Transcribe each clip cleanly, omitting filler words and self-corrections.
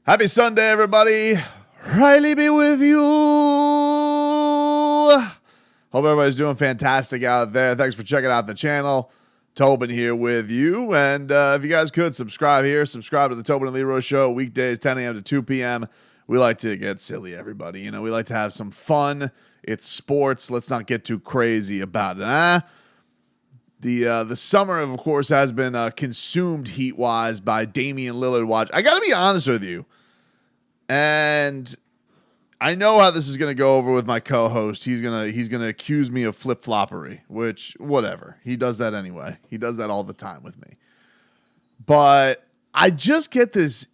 Happy Sunday, everybody. Riley be with you. Hope everybody's doing fantastic out there. Thanks for checking out the channel. Tobin here with you. And if you guys could subscribe here, subscribe to the Tobin and Leroy show, weekdays, 10 a.m. to 2 p.m. We like to get silly, everybody. You know, we like to have some fun. It's sports. Let's not get too crazy about it. The summer, of course, has been consumed heat-wise by Damian Lillard watch. I got to be honest with you. And I know how this is going to go over with my co-host. He's gonna accuse me of flip-floppery, which, whatever. He does that anyway. He does that all the time with me. But I just get this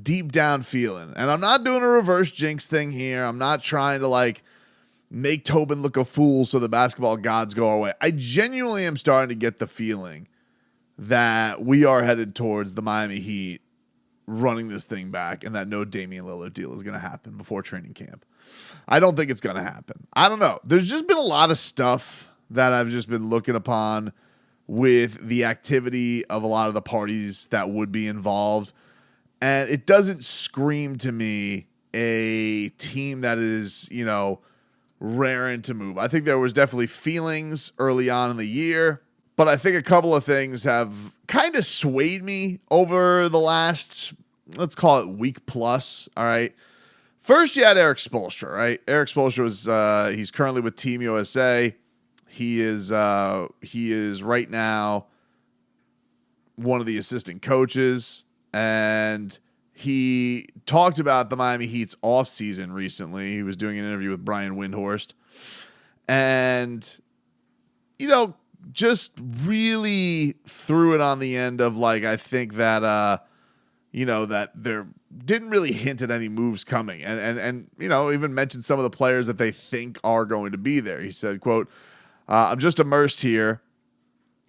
deep down feeling, and I'm not doing a reverse jinx thing here. I'm not trying to, make Tobin look a fool so the basketball gods go our way. I genuinely am starting to get the feeling that we are headed towards the Miami Heat running this thing back, and that no Damian Lillard deal is going to happen before training camp. I don't think it's going to happen. I don't know. There's just been a lot of stuff that I've just been looking upon with the activity of a lot of the parties that would be involved, and it doesn't scream to me a team that is, raring to move. I think there was definitely feelings early on in the year, but I think a couple of things have kind of swayed me over the last, let's call it week plus. All right. First, you had Erik Spoelstra, right? Erik Spoelstra was, he's currently with Team USA. He is right now one of the assistant coaches, and he talked about the Miami Heat's offseason recently. He was doing an interview with Brian Windhorst, and, just really threw it on the end of I think that that there didn't really hint at any moves coming, and even mentioned some of the players that they think are going to be there. He said, quote, I'm just immersed here.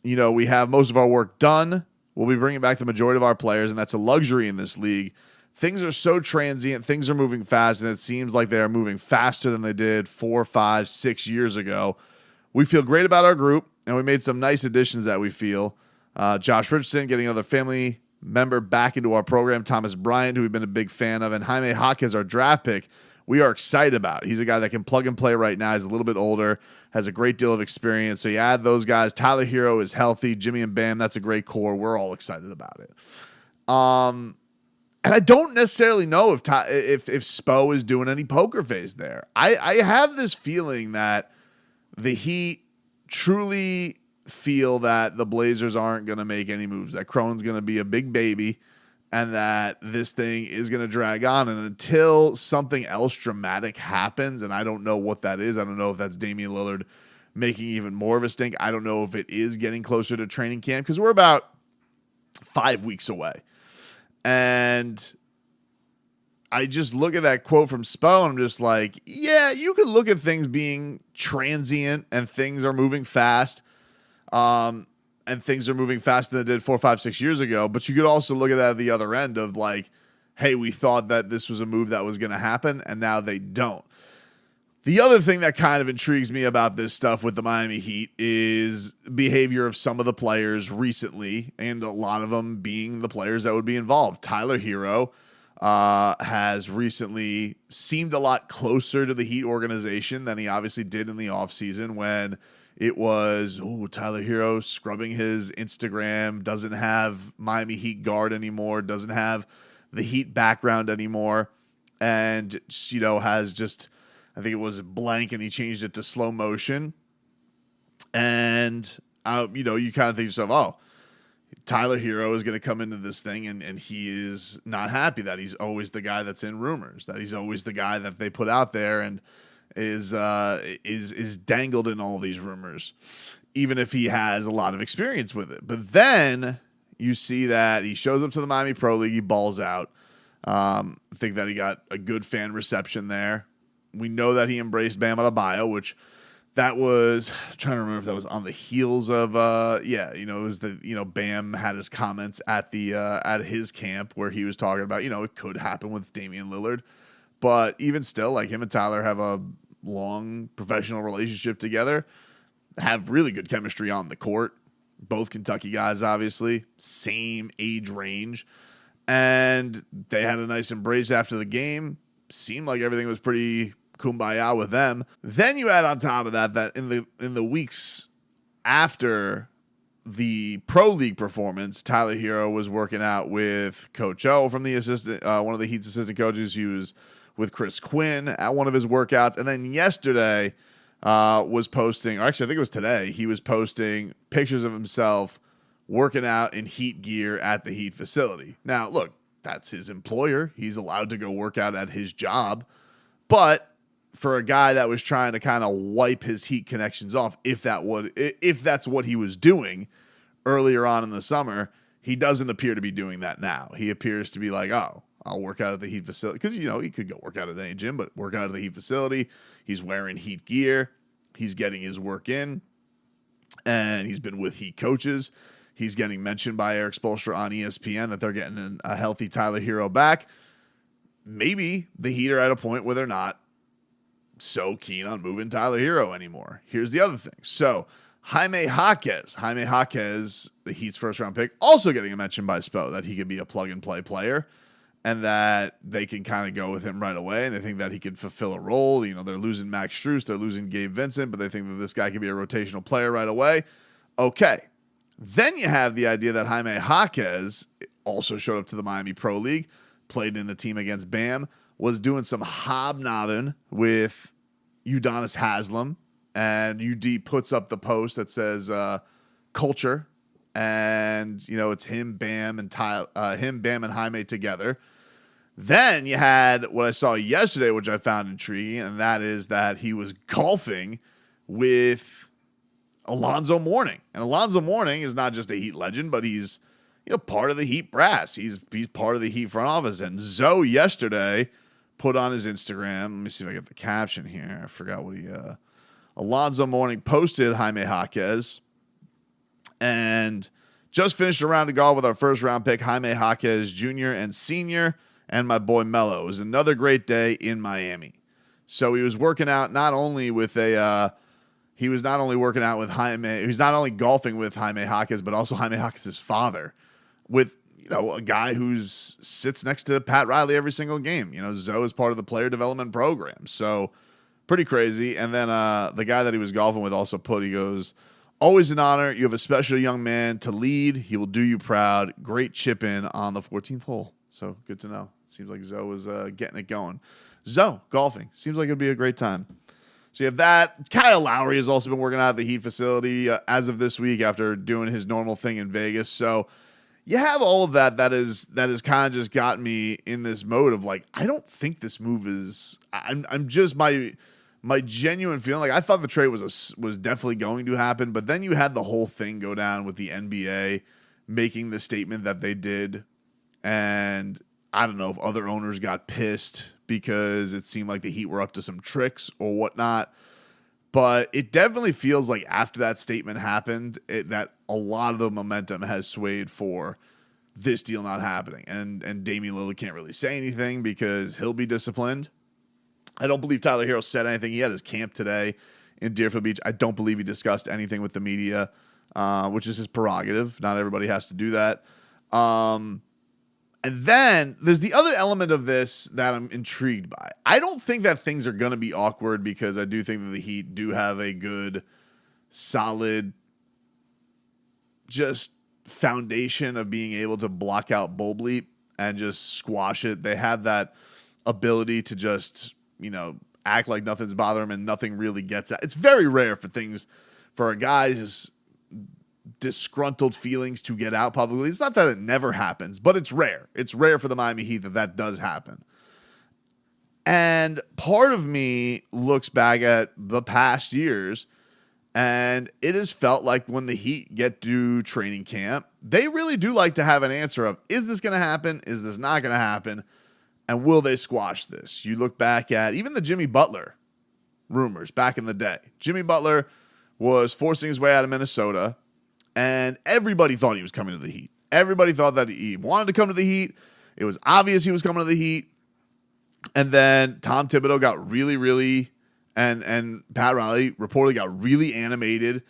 We have most of our work done. We'll be bringing back the majority of our players, and that's a luxury in this league. Things are so transient. Things are moving fast, and it seems like they are moving faster than they did 4, 5, 6 years ago. We feel great about our group, and we made some nice additions that we feel. Josh Richardson getting another family member back into our program. Thomas Bryant, who we've been a big fan of, and Jaime Jaquez, our draft pick, we are excited about. He's a guy that can plug and play right now. He's a little bit older, has a great deal of experience. So you add those guys. Tyler Herro is healthy. Jimmy and Bam, that's a great core. We're all excited about it. And I don't necessarily know if Spo is doing any poker face there. I have this feeling that the Heat truly feel that the Blazers aren't going to make any moves, that Crone's going to be a big baby, and that this thing is going to drag on. And until something else dramatic happens, and I don't know what that is, I don't know if that's Damian Lillard making even more of a stink. I don't know if it is getting closer to training camp, because we're about 5 weeks away. And I just look at that quote from Spo, and I'm just like, yeah, you could look at things being transient and things are moving fast. And things are moving faster than they did 4, 5, 6 years ago. But you could also look at that at the other end of hey, we thought that this was a move that was going to happen, and now they don't. The other thing that kind of intrigues me about this stuff with the Miami Heat is behavior of some of the players recently, and a lot of them being the players that would be involved. Tyler Herro has recently seemed a lot closer to the Heat organization than he obviously did in the offseason, when it was, Tyler Herro scrubbing his Instagram, doesn't have Miami Heat guard anymore, doesn't have the Heat background anymore, and, has just, I think it was blank, and he changed it to slow motion. And, you kind of think to yourself, Tyler Herro is going to come into this thing, and he is not happy that he's always the guy that's in rumors, that he's always the guy that they put out there and is dangled in all these rumors, even if he has a lot of experience with it. But then you see that he shows up to the Miami Pro League, he balls out. I think that he got a good fan reception there. We know that he embraced Bam Adebayo, which that was, I'm trying to remember if that was on the heels of, it was Bam had his comments at his camp where he was talking about, it could happen with Damian Lillard. But even still, him and Tyler have a long professional relationship together, have really good chemistry on the court. Both Kentucky guys, obviously, same age range. And they had a nice embrace after the game. Seemed like everything was pretty kumbaya with them. Then you add on top of that in the weeks after the pro league performance, Tyler Herro was working out with Coach O from the assistant, one of the Heat's assistant coaches. He was with Chris Quinn at one of his workouts. And then yesterday was posting, or actually I think it was today, he was posting pictures of himself working out in Heat gear at the Heat facility. Now, look, that's his employer. He's allowed to go work out at his job. But for a guy that was trying to kind of wipe his Heat connections off, if that's what he was doing earlier on in the summer, he doesn't appear to be doing that now. He appears to be like, oh, I'll work out at the Heat facility. Because, he could go work out at any gym, but work out at the Heat facility. He's wearing Heat gear. He's getting his work in. And he's been with Heat coaches. He's getting mentioned by Eric Spoelstra on ESPN that they're getting a healthy Tyler Herro back. Maybe the Heat are at a point where they're not so keen on moving Tyler Herro anymore. Here's the other thing. So Jaime Jaquez, the Heat's first round pick, also getting a mention by Spo that he could be a plug and play player and that they can kind of go with him right away. And they think that he could fulfill a role. They're losing Max Strus, they're losing Gabe Vincent, but they think that this guy could be a rotational player right away. Okay. Then you have the idea that Jaime Jaquez also showed up to the Miami Pro League, played in a team against Bam, was doing some hobnobbing with Udonis Haslem, and UD puts up the post that says culture, and it's him, Bam, and Bam and Jaime together. Then you had what I saw yesterday, which I found intriguing, and that is that he was golfing with Alonzo Mourning. And Alonzo Mourning is not just a Heat legend, but he's part of the Heat brass. He's part of the Heat front office. And Zoe yesterday put on his Instagram. Let me see if I get the caption here. I forgot what Alonzo Mourning posted Jaime Jaquez and just finished a round of golf with our first round pick, Jaime Jaquez Jr. and Sr. and my boy Mello. It was another great day in Miami. So he was working out he was not only working out with Jaime, he was not only golfing with Jaime Jaquez, but also Jaime Jaquez's father, with a guy who sits next to Pat Riley every single game. Zoe is part of the player development program. So pretty crazy. And then the guy that he was golfing with also he goes, always an honor. You have a special young man to lead. He will do you proud. Great chip in on the 14th hole. So good to know. Seems like Zoe was getting it going. Zoe, golfing. Seems like it'd be a great time. So you have that. Kyle Lowry has also been working out at the Heat facility as of this week after doing his normal thing in Vegas. So you have all of that. That is kind of just got me in this mode of like, I don't think this move is. I'm just my genuine feeling. Like I thought the trade was definitely going to happen, but then you had the whole thing go down with the NBA making the statement that they did, and I don't know if other owners got pissed because it seemed like the Heat were up to some tricks or whatnot. But it definitely feels like after that statement happened, that a lot of the momentum has swayed for this deal not happening. And Damian Lillard can't really say anything because he'll be disciplined. I don't believe Tyler Herro said anything. He had his camp today in Deerfield Beach. I don't believe he discussed anything with the media, which is his prerogative. Not everybody has to do that. And then there's the other element of this that I'm intrigued by. I don't think that things are going to be awkward because I do think that the Heat do have a good, solid, just foundation of being able to block out bull bleep and just squash it. They have that ability to just, act like nothing's bothering them and nothing really gets out. It's very rare for a guy's disgruntled feelings to get out publicly. It's not that it never happens, but it's rare. It's rare for the Miami Heat that does happen. And part of me looks back at the past years, and it has felt like when the Heat get to training camp, they really do like to have an answer of, is this going to happen? Is this not going to happen? And will they squash this? You look back at even the Jimmy Butler rumors back in the day. Jimmy Butler was forcing his way out of Minnesota, and everybody thought he was coming to the Heat. Everybody thought that he wanted to come to the Heat. It was obvious he was coming to the Heat. And then Tom Thibodeau got really, and Pat Riley reportedly got really animated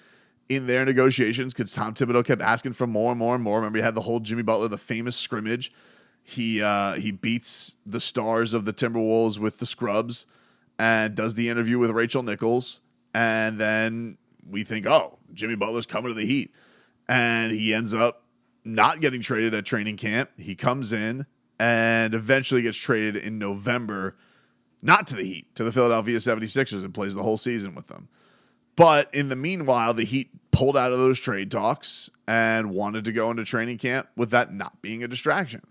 in their negotiations because Tom Thibodeau kept asking for more and more and more. Remember, you had the whole Jimmy Butler, the famous scrimmage. He beats the stars of the Timberwolves with the scrubs and does the interview with Rachel Nichols. And then we think, oh, Jimmy Butler's coming to the Heat. And he ends up not getting traded at training camp. He comes in and eventually gets traded in November, not to the Heat, to the Philadelphia 76ers, and plays the whole season with them. But in the meanwhile, the Heat pulled out of those trade talks and wanted to go into training camp with that not being a distraction.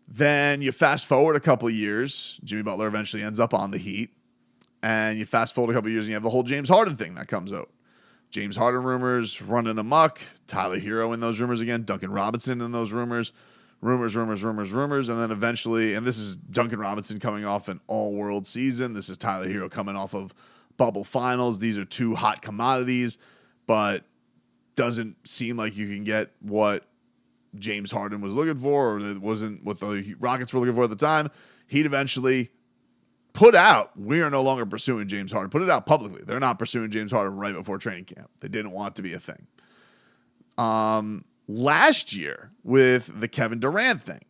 Then you fast forward a couple of years. Jimmy Butler eventually ends up on the Heat. And you fast forward a couple of years and you have the whole James Harden thing that comes out. James Harden rumors running amok. Tyler Herro in those rumors again. Duncan Robinson in those rumors. Rumors. And then eventually, and this is Duncan Robinson coming off an all-world season. This is Tyler Herro coming off of bubble finals. These are two hot commodities, but doesn't seem like you can get what James Harden was looking for, or it wasn't what the Rockets were looking for at the time. He'd eventually put out, we are no longer pursuing James Harden. Put it out publicly. They're not pursuing James Harden right before training camp. They didn't want it to be a thing. Last year with the Kevin Durant thing.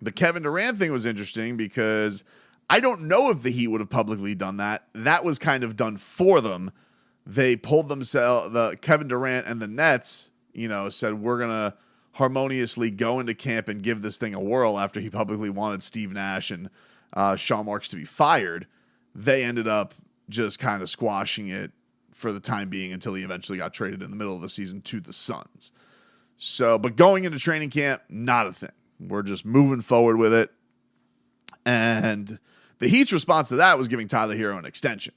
The Kevin Durant thing was interesting because I don't know if the Heat would have publicly done that. That was kind of done for them. They pulled themselves, the Kevin Durant and the Nets, said we're going to harmoniously go into camp and give this thing a whirl after he publicly wanted Steve Nash and Sean Marks to be fired. They ended up just kind of squashing it for the time being until he eventually got traded in the middle of the season to the Suns. So, but going into training camp, not a thing. We're just moving forward with it. And the Heat's response to that was giving Tyler Herro an extension.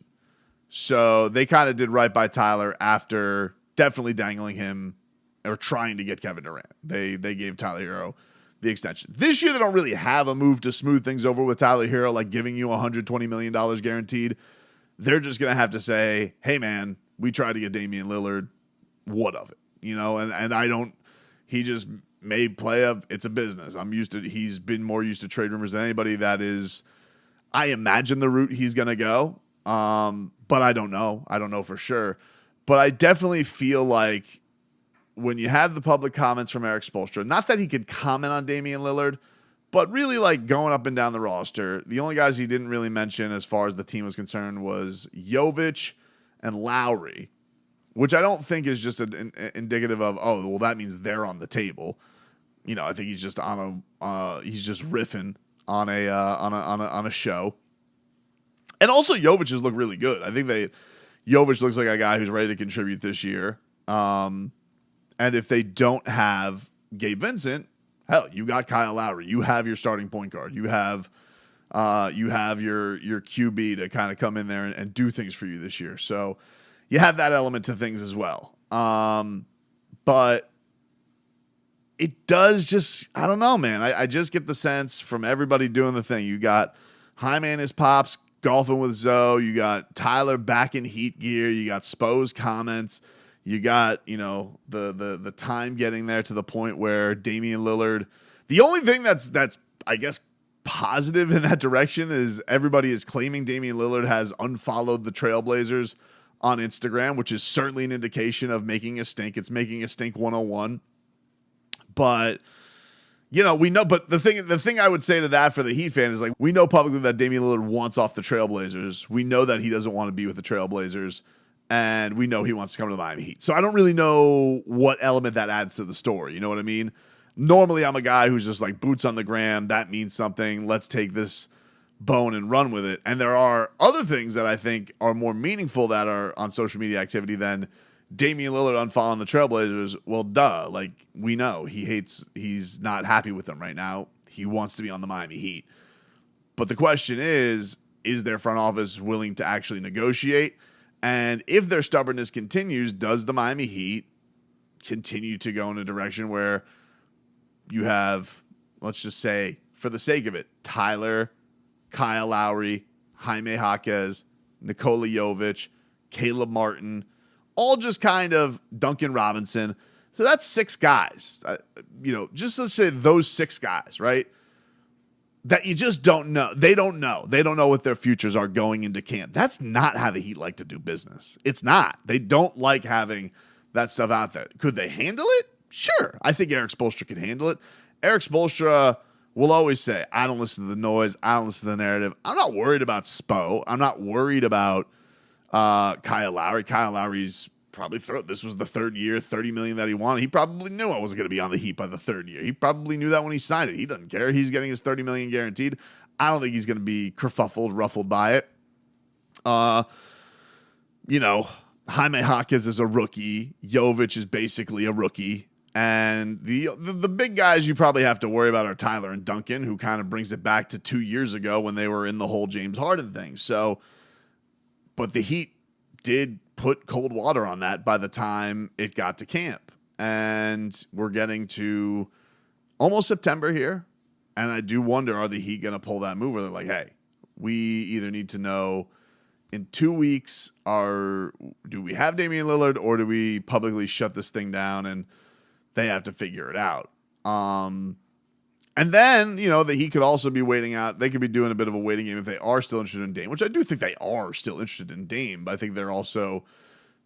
So they kind of did right by Tyler after definitely dangling him or trying to get Kevin Durant. They gave Tyler Herro the extension. This year, they don't really have a move to smooth things over with Tyler Herro, like giving you $120 million guaranteed. They're just going to have to say, hey, man, we tried to get Damian Lillard. What of it? And I don't, he just may play it's a business. He's been more used to trade rumors than anybody. That is, I imagine the route he's going to go. But I don't know. I don't know for sure. But I definitely feel like when you have the public comments from Eric Spoelstra, not that he could comment on Damian Lillard, but really like going up and down the roster, the only guys he didn't really mention as far as the team was concerned was Jovic and Lowry, which I don't think is just indicative of, oh, well, that means they're on the table. I think he's just he's just riffing on a show. And also Jovic has looked really good. I think Jovic looks like a guy who's ready to contribute this year. And if they don't have Gabe Vincent, hell, you got Kyle Lowry. You have your starting point guard. You have your QB to kind of come in there and do things for you this year. So you have that element to things as well. But it does just, I don't know, man. I just get the sense from everybody doing the thing. You got Jaime and his pops golfing with Zoe. You got Tyler back in Heat gear. You got Spo's comments. You got, the time getting there to the point where Damian Lillard, the only thing that's I guess positive in that direction is everybody is claiming Damian Lillard has unfollowed the Trailblazers on Instagram, which is certainly an indication of making a stink. It's making a stink 101. But we know, but the thing I would say to that for the Heat fan is like, we know publicly that Damian Lillard wants off the Trailblazers. We know that he doesn't want to be with the Trailblazers. And we know he wants to come to the Miami Heat. So I don't really know what element that adds to the story. You know what I mean? Normally, I'm a guy who's just like boots on the gram. That means something. Let's take this bone and run with it. And there are other things that I think are more meaningful that are on social media activity than Damian Lillard unfollowing the Trailblazers. Well, duh. Like, we know he's not happy with them right now. He wants to be on the Miami Heat. But the question is their front office willing to actually negotiate? And if their stubbornness continues, does the Miami Heat continue to go in a direction where you have, let's just say, for the sake of it, Tyler, Kyle Lowry, Jaime Jaquez, Nikola Jovic, Caleb Martin, all just kind of Duncan Robinson. So that's 6 guys. Just let's say those 6 guys, right? That you just don't know. They don't know. They don't know what their futures are going into camp. That's not how the Heat like to do business. It's not. They don't like having that stuff out there. Could they handle it? Sure. I think Eric Spoelstra could handle it. Eric Spoelstra will always say, I don't listen to the noise. I don't listen to the narrative. I'm not worried about Spo. I'm not worried about Kyle Lowry. Kyle Lowry's probably this was the third year, $30 million that he wanted. He probably knew I wasn't going to be on the Heat by the third year. He probably knew that when he signed it. He doesn't care. He's getting his $30 million guaranteed. I don't think he's going to be kerfuffled, ruffled by it. Jaime Jaquez is a rookie. Jovic is basically a rookie. And the big guys you probably have to worry about are Tyler and Duncan, who kind of brings it back to 2 years ago when they were in the whole James Harden thing. So, but the Heat did put cold water on that by the time it got to camp. And we're getting to almost September here. And I do wonder, are the Heat going to pull that move where they're like, hey, we either need to know in 2 weeks, do we have Damian Lillard or do we publicly shut this thing down and they have to figure it out? And then, the Heat could also be waiting out. They could be doing a bit of a waiting game if they are still interested in Dame, which I do think they are still interested in Dame, but I think they're also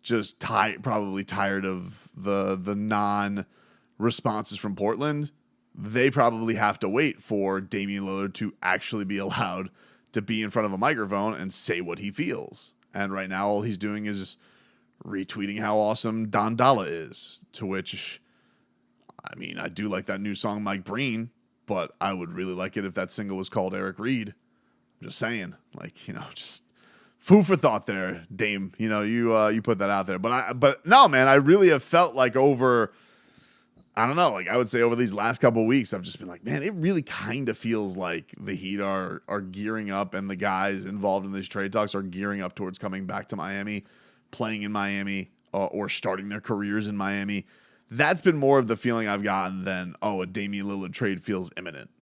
just probably tired of the non-responses from Portland. They probably have to wait for Damian Lillard to actually be allowed to be in front of a microphone and say what he feels. And right now, all he's doing is retweeting how awesome Don Dalla is, to which, I mean, I do like that new song, Mike Breen, but I would really like it if that single was called Eric Reed. I'm just saying, just food for thought there, Dame. You put that out there. But no, man, I really have felt like I would say over these last couple of weeks, I've just been like, man, it really kind of feels like the Heat are gearing up and the guys involved in these trade talks are gearing up towards coming back to Miami, playing in Miami, or starting their careers in Miami. That's been more of the feeling I've gotten than, a Damian Lillard trade feels imminent.